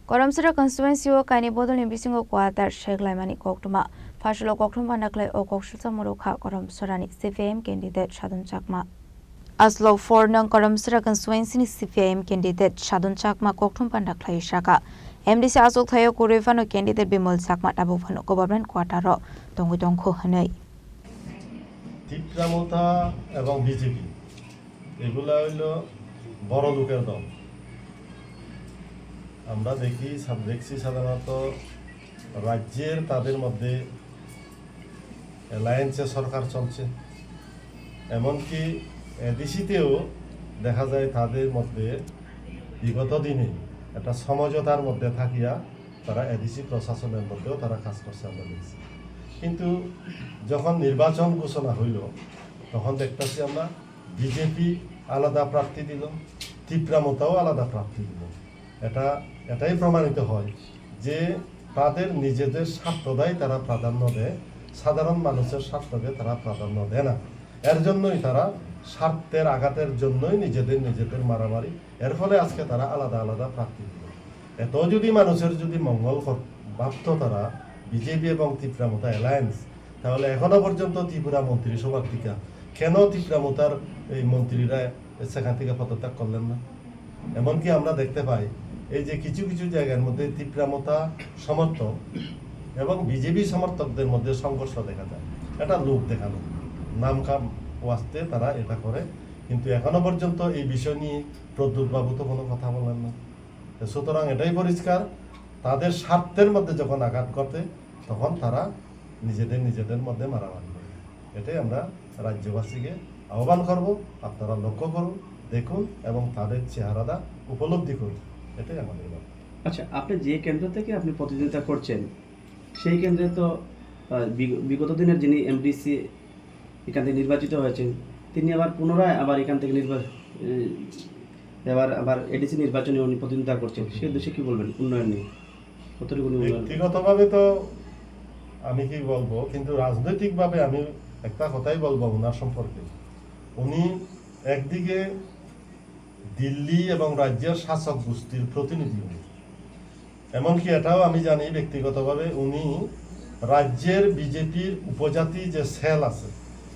Koramsara constituency o kaini bodol in bisingo kwatar sheklaimani koktuma fashlo koktum panaklai o kokshulsa murukha koramsarani CPM candidate Shadun Chakma Aslo for nang Koramsara constituency ni CPM candidate Shadun Chakma koktum panaklai shaka MDC asol thayo kurevano candidate Bimol Chakma tabu phano government quartero tongko hanai তীব্রামতা এবং BJP এগুলা হইল বড় লোকের দল। আমরা দেখছি সাধারণত রাজ্যের তাদের মধ্যে অ্যালায়েন্সে সরকার চলছে, এমনকি এডিসিতেও দেখা যায় তাদের মধ্যে বিগত দিনে একটা সমঝোতার মধ্যে থাকিয়া তারা এডিসি প্রশাসনের মধ্যেও তারা কাজ করছে আমরা দেখছি। কিন্তু যখন নির্বাচন ঘোষণা হইল তখন দেখতেছি আমরা বিজেপি আলাদা প্রার্থী দিল, তীব্রামতাও আলাদা প্রার্থী দিল। এটাই প্রমাণিত হয় যে তাদের নিজেদের স্বার্থদাই তারা প্রাধান্য দেয়, সাধারণ মানুষের স্বার্থকে তারা প্রাধান্য দেয় না। এর জন্যই তারা স্বার্থের আঘাতের জন্যই নিজেদের মারামারি, এর ফলে আজকে তারা আলাদা আলাদা প্রার্থী দিল। এত যদি মানুষের যদি মঙ্গল ভাবত তারা বিজেপি এবং তীব্রামতা অ্যালায়েন্স, তাহলে এখনো পর্যন্ত ত্রিপুরা মন্ত্রিসভার টিকা কেন তীব্রামতার এই মন্ত্রীরা সেখান থেকে পদত্যাগ করলেন না? এমনকি আমরা দেখতে পাই এই যে কিছু কিছু জায়গার মধ্যে তীব্রামতা সমর্থক এবং বিজেপি সমর্থকদের মধ্যে সংঘর্ষ দেখা যায়। এটা লোক দেখানো, নাম কাম ওয়াস্তে তারা এটা করে, কিন্তু এখনো পর্যন্ত এই বিষয় নিয়ে প্রদ্যুৎবাবু তো কোনো কথা বলেন না। সুতরাং এটাই পরিষ্কার, তাদের স্বার্থের মধ্যে যখন আঘাত করতে তখন তারা নিজেদের মধ্যে মারামারি করে। এটাই আমরা রাজ্যবাসীকে আহ্বান করব, আপনারা লক্ষ্য করুন, দেখুন এবং তাদের চেহারাটা উপলব্ধি করুন, এটাই আমাদের ব্যাপার। আচ্ছা, আপনি যে কেন্দ্র থেকে আপনি প্রতিদ্বন্দ্বিতা করছেন সেই কেন্দ্রে তো বিগত দিনের যিনি এমডিসি এখান থেকে নির্বাচিত হয়েছেন তিনি আবার পুনরায় এখান থেকে আবার এডিসি নির্বাচনে উনি প্রতিদ্বন্দ্বিতা করছেন, সে উদ্দেশ্যে কি বলবেন উন্নয়ন নিয়ে? ব্যক্তিগতভাবে তো আমি কি বলবো, কিন্তু রাজনৈতিকভাবে আমি একটা কথাই বলবো ওনার সম্পর্কে। উনি একদিকে দিল্লি এবং রাজ্যের শাসক গোষ্ঠীর প্রতিনিধি, এমনকি এটাও আমি জানি ব্যক্তিগতভাবে উনি রাজ্যের বিজেপির উপজাতি যে সেল আছে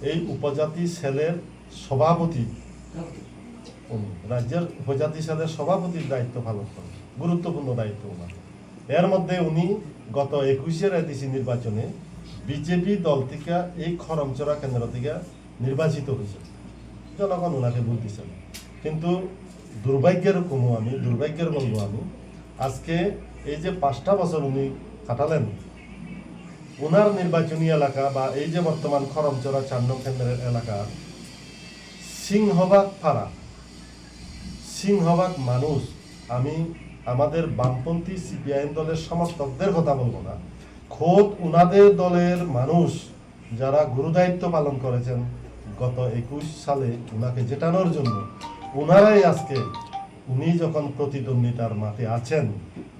এই উপজাতি সেলের সভাপতি, রাজ্যের উপজাতি সেলের সভাপতির দায়িত্ব পালন করেন, গুরুত্বপূর্ণ দায়িত্ব ওনার। এর মধ্যে উনি গত 21-এর এডিসি নির্বাচনে বিজেপি দল থেকে এই খরমচড়া কেন্দ্র থেকে নির্বাচিত হয়েছে, জনগণ ওনাকে ভোট দিয়েছেন। কিন্তু দুর্ভাগ্যের বলবো আমি, আজকে এই যে 5টা বছর উনি কাটালেন ওনার নির্বাচনী এলাকা বা এই যে বর্তমান খরমচড়া 4 নং কেন্দ্রের এলাকা সিংহভাগ মানুষ, আমি আমাদের বামপন্থী সিপিআইএম দলের সমর্থকদের কথা বলবো না, খোদ উনাদের দলের মানুষ যারা গুরুদায়িত্ব পালন করেছেন গত 21 সালে উনাকে জেতানোর জন্য, উনারাই আজকে উনি যখন প্রতিদ্বন্দ্বিতার মাঠে আছেন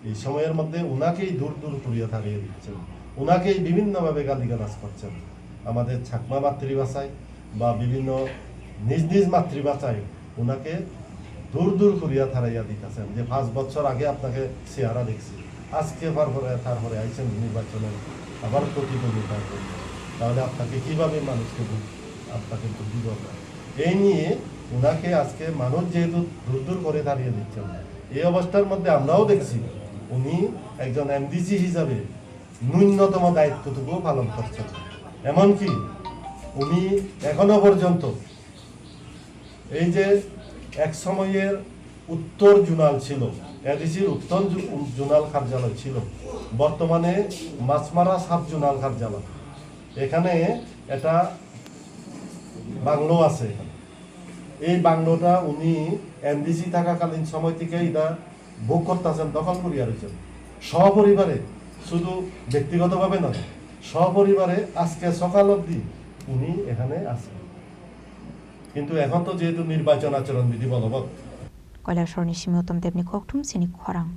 এই সময়ের মধ্যে উনাকেই দূর করিয়া থামিয়ে দিচ্ছেন, উনাকেই বিভিন্নভাবে গালিগালাজ করছেন। আমাদের ছাকমা মাতৃভাষায় বা বিভিন্ন নিজ মাতৃভাষায় উনাকে দূর করিয়া থারাইয়া দিতেছেন, যে 5 বছর আগে আপনাকে চেহারা দেখছি, আজকে তারপরে আইছেন নির্বাচনের আবার প্রতিদ্বন্দ্বিতা করবেন, তাহলে আপনাকে কিভাবে মানুষকে আপনাকে দিব? এই নিয়ে উনাকে আজকে মানুষ যেহেতু দূর করে দাঁড়িয়ে দিচ্ছেন, এই অবস্থার মধ্যে আমরাও দেখছি উনি একজন এমডিসি হিসাবে ন্যূনতম দায়িত্বটুকুও পালন করছেন। এমনকি উনি এখনো পর্যন্ত এই যে এক সময়ের উত্তর জোনাল ছিল, এডিসির উত্তর জোনাল কার্যালয় ছিল, বর্তমানে মাছমারা সাব জোনাল কার্যালয়, এখানে এটা বাংলো আছে। এই বাংলোটা উনি এমডিসি থাকাকালীন সময় থেকে এটা ভোগ করতেছেন, দখল করিয়া রয়েছেন সপরিবারে, শুধু ব্যক্তিগতভাবে নয়, সপরিবারে আজকে সকাল অবধি উনি এখানে আছেন। কিন্তু এখন তো যেহেতু নির্বাচন আচরণ বিধি বলবৎ কৈলাসর নিশিমতম দেবনি koktum sini khorang